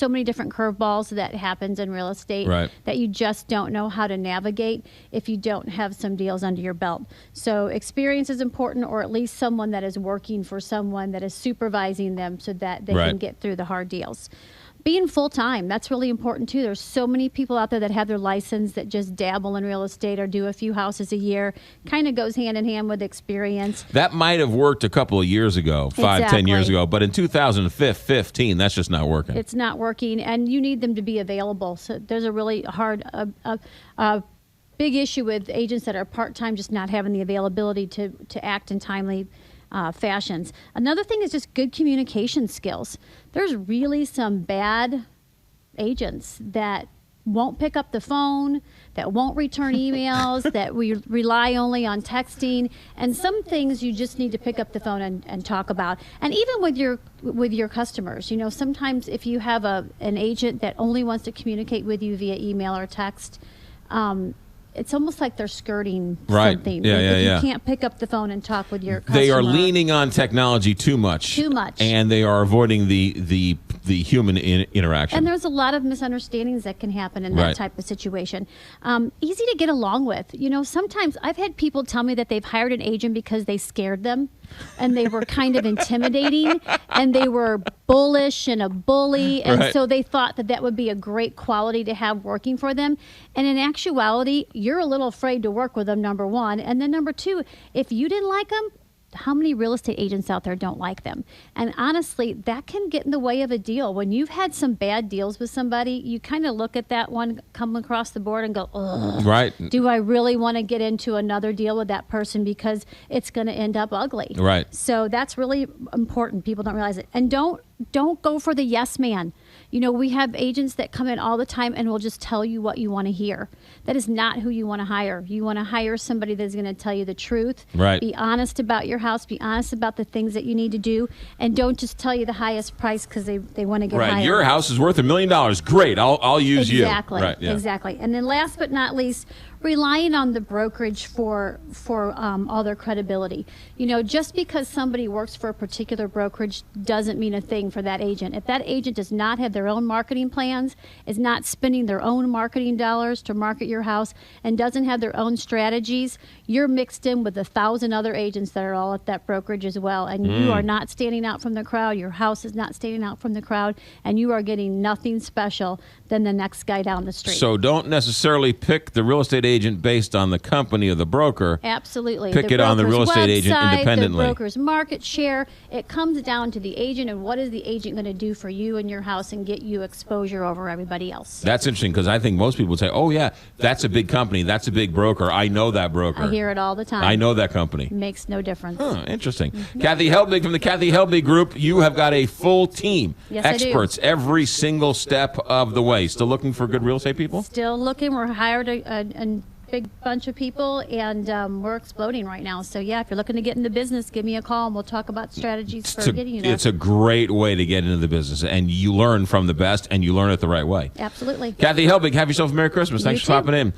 so many different curveballs that happens in real estate that you just don't know how to navigate if you don't have some deals under your belt. So experience is important, or at least someone that is working for someone that is supervising them so that they can get through the hard deals. Being full-time, that's really important too. There's so many people out there that have their license that just dabble in real estate or do a few houses a year. Kind of goes hand in hand with experience. That might have worked a couple of years ago, 10 years ago, but in 2015, that's just not working. It's not working, and you need them to be available. So there's a really hard, big issue with agents that are part-time just not having the availability to act in timely fashions. Another thing is just good communication skills. There's really some bad agents that won't pick up the phone, that won't return emails, that we rely only on texting, and some things you just need to pick up the phone and talk about. And even with your customers, you know, sometimes if you have an agent that only wants to communicate with you via email or text, it's almost like they're skirting something. You can't pick up the phone and talk with your customer. They are leaning on technology too much. And they are avoiding the human interaction. And there's a lot of misunderstandings that can happen in that type of situation. Easy to get along with. You know, sometimes I've had people tell me that they've hired an agent because they scared them and they were kind of intimidating and they were bullish and a bully. And so they thought that would be a great quality to have working for them. And in actuality, you're a little afraid to work with them, number one. And then number two, if you didn't like them, how many real estate agents out there don't like them? And honestly, that can get in the way of a deal. When you've had some bad deals with somebody, you kind of look at that one come across the board and go, ugh, do I really want to get into another deal with that person because it's going to end up ugly? So that's really important. People don't realize it. And don't go for the yes man. You know, we have agents that come in all the time and will just tell you what you want to hear. That is not who you want to hire. You want to hire somebody that's going to tell you the truth. Be honest about your house. Be honest about the things that you need to do. And don't just tell you the highest price because they want to get higher. Your house is worth $1 million. Great. I'll use you. Exactly. And then last but not least, relying on the brokerage for all their credibility. You know, just because somebody works for a particular brokerage doesn't mean a thing for that agent. If that agent does not have their own marketing plans, is not spending their own marketing dollars to market your house, and doesn't have their own strategies, you're mixed in with 1,000 other agents that are all at that brokerage as well. And you are not standing out from the crowd. Your house is not standing out from the crowd. And you are getting nothing special than the next guy down the street. So don't necessarily pick the real estate agent based on the company or the broker. Absolutely. Pick it on the real estate agent independently. The broker's market share. It comes down to the agent and what is the agent going to do for you and your house and get you exposure over everybody else. That's interesting because I think most people would say, oh, yeah, that's a big company. That's a big broker. I know that broker. I hear it all the time. I know that company. Makes no difference. Interesting. Kathy Helbig from the Kathy Helbig Group. You have got a full team. Yes, experts I do. Every single step of the way. Still looking for good real estate people? Still looking. We're hired a big bunch of people, and we're exploding right now. So, yeah, if you're looking to get into business, give me a call, and we'll talk about strategies for getting you there. It's a great way to get into the business, and you learn from the best, and you learn it the right way. Absolutely. Kathy Helbig, have yourself a Merry Christmas. Thanks for popping in.